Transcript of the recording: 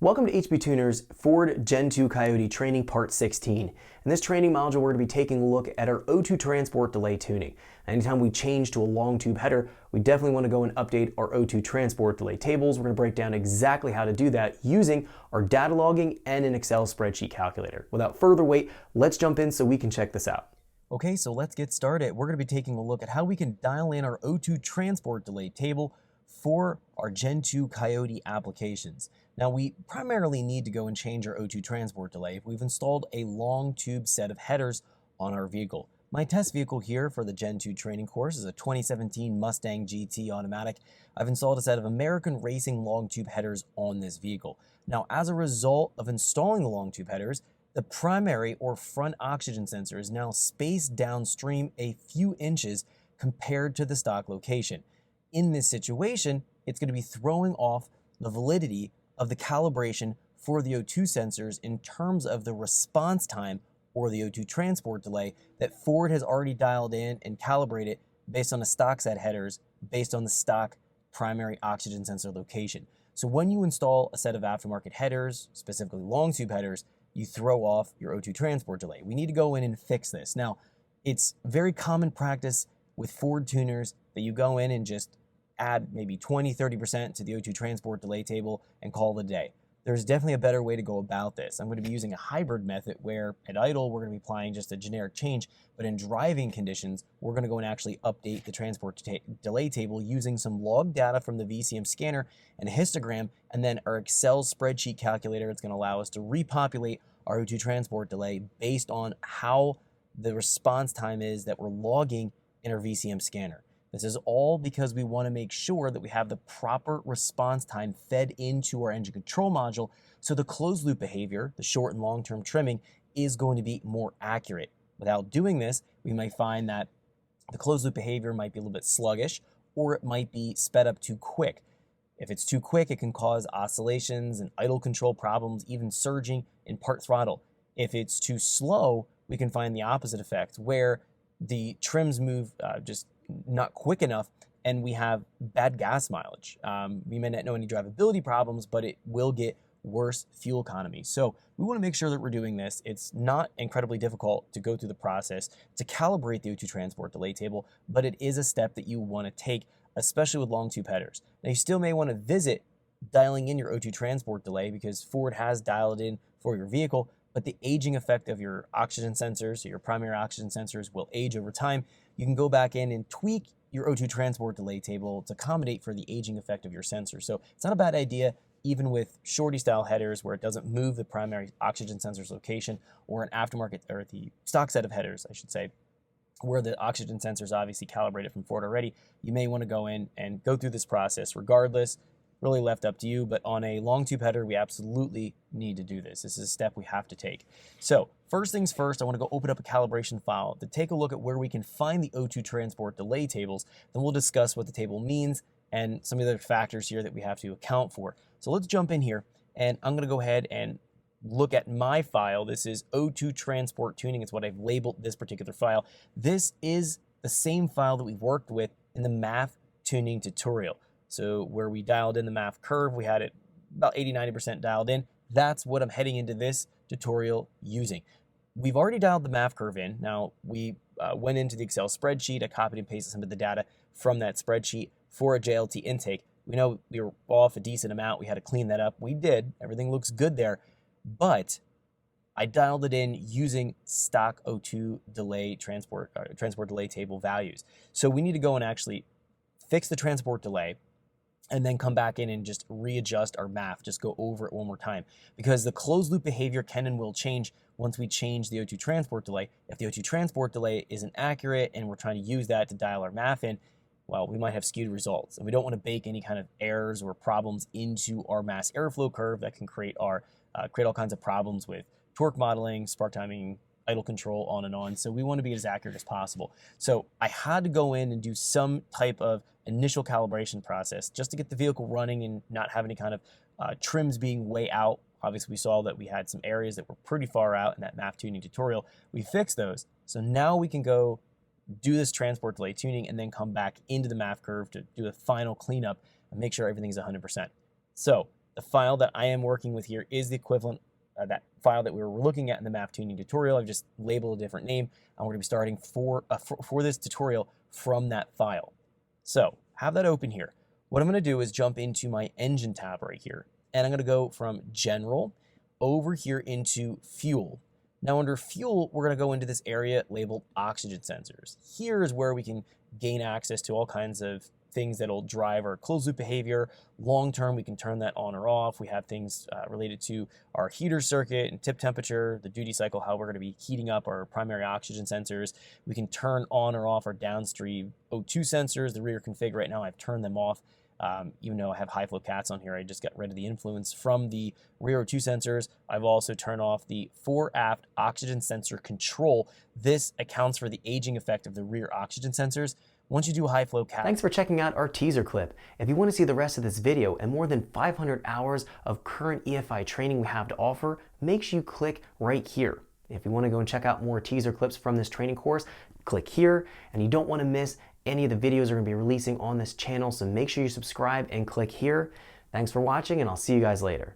Welcome to HB Tuner's Ford Gen 2 Coyote Training Part 16. In this training module, we're going to be taking a look at our O2 transport delay tuning. Anytime we change to a long tube header, we definitely want to go and update our O2 transport delay tables. We're going to break down exactly how to do that using our data logging and an Excel spreadsheet calculator. Without further wait, let's jump in so we can check this out. Okay, so let's get started. We're going to be taking a look at how we can dial in our O2 transport delay table for our Gen 2 Coyote applications. Now, we primarily need to go and change our O2 transport delay if we've installed a long tube set of headers on our vehicle. My test vehicle here for the Gen 2 training course is a 2017 Mustang GT automatic. I've installed a set of American Racing long tube headers on this vehicle. Now, as a result of installing the long tube headers, the primary or front oxygen sensor is now spaced downstream a few inches compared to the stock location. In this situation, it's going to be throwing off the validity of the calibration for the O2 sensors in terms of the response time or the O2 transport delay that Ford has already dialed in and calibrated based on the stock set headers based on the stock primary oxygen sensor location. So when you install a set of aftermarket headers, specifically long tube headers, you throw off your O2 transport delay. We need to go in and fix this. Now, it's very common practice with Ford tuners that you go in and just add maybe 20-30% to the O2 transport delay table and call it a day. There's definitely a better way to go about this. I'm going to be using a hybrid method where at idle we're going to be applying just a generic change, but in driving conditions we're going to go and actually update the transport delay table using some log data from the VCM scanner and a histogram, and then our Excel spreadsheet calculator. It's going to allow us to repopulate our O2 transport delay based on how the response time is that we're logging in our VCM scanner. This is all because we want to make sure that we have the proper response time fed into our engine control module, so the closed loop behavior, the short and long-term trimming, is going to be more accurate. Without doing this, we might find that the closed loop behavior might be a little bit sluggish, or it might be sped up too quick. If it's too quick, it can cause oscillations and idle control problems, even surging in part throttle. If it's too slow, we can find the opposite effect, where the trims move just not quick enough, and we have bad gas mileage. We may not know any drivability problems, but it will get worse fuel economy. So we want to make sure that we're doing this. It's not incredibly difficult to go through the process to calibrate the O2 transport delay table, but it is a step that you want to take, especially with long tube headers. Now, you still may want to visit dialing in your O2 transport delay because Ford has dialed in for your vehicle, but the aging effect of your oxygen sensors, so your primary oxygen sensors, will age over time. You can go back in and tweak your O2 transport delay table to accommodate for the aging effect of your sensor. So it's not a bad idea, even with shorty style headers where it doesn't move the primary oxygen sensor's location, or an aftermarket, or the stock set of headers, I should say, where the oxygen sensor is obviously calibrated from Ford already. You may want to go in and go through this process regardless. Really left up to you, but on a long tube header, we absolutely need to do this. This is a step we have to take. So first things first, I want to go open up a calibration file to take a look at where we can find the O2 transport delay tables. Then we'll discuss what the table means and some of the other factors here that we have to account for. So let's jump in here, and I'm going to go ahead and look at my file. This is O2 transport tuning. It's what I've labeled this particular file. This is the same file that we've worked with in the math tuning tutorial. So where we dialed in the math curve, we had it about 80-90% dialed in. That's what I'm heading into this tutorial using. We've already dialed the math curve in. Now, we went into the Excel spreadsheet. I copied and pasted some of the data from that spreadsheet for a JLT intake. We know we were off a decent amount. We had to clean that up. We did. Everything looks good there. But I dialed it in using stock O2 delay transport delay table values. So we need to go and actually fix the transport delay, and then come back in and just readjust our math, just go over it one more time. Because the closed loop behavior can and will change once we change the O2 transport delay. If the O2 transport delay isn't accurate and we're trying to use that to dial our math in, well, we might have skewed results. And we don't want to bake any kind of errors or problems into our mass airflow curve that can create all kinds of problems with torque modeling, spark timing, idle control, on and on. So we want to be as accurate as possible. So I had to go in and do some type of initial calibration process just to get the vehicle running and not have any kind of trims being way out. Obviously, we saw that we had some areas that were pretty far out in that math tuning tutorial. We fixed those. So now we can go do this transport delay tuning and then come back into the math curve to do a final cleanup and make sure everything's 100%. So The file that I am working with here is the equivalent that file that we were looking at in the map tuning tutorial. I've just labeled a different name, and we're going to be starting for this tutorial from that file. So have that open here. What I'm going to do is jump into my engine tab right here, and I'm going to go from general over here into fuel. Now under fuel, we're going to go into this area labeled oxygen sensors. Here is where we can gain access to all kinds of things that'll drive our closed loop behavior. Long term, we can turn that on or off. We have things related to our heater circuit and tip temperature, the duty cycle, how we're going to be heating up our primary oxygen sensors. We can turn on or off our downstream O2 sensors. The rear config right now, I've turned them off. Even though I have high flow cats on here, I just got rid of the influence from the rear O2 sensors. I've also turned off the fore-aft oxygen sensor control. This accounts for the aging effect of the rear oxygen sensors. Once you do high flow cat. Thanks for checking out our teaser clip. If you want to see the rest of this video and more than 500 hours of current EFI training we have to offer, make sure you click right here. If you want to go and check out more teaser clips from this training course, click here, and you don't want to miss any of the videos we're going to be releasing on this channel, so make sure you subscribe and click here. Thanks for watching, and I'll see you guys later.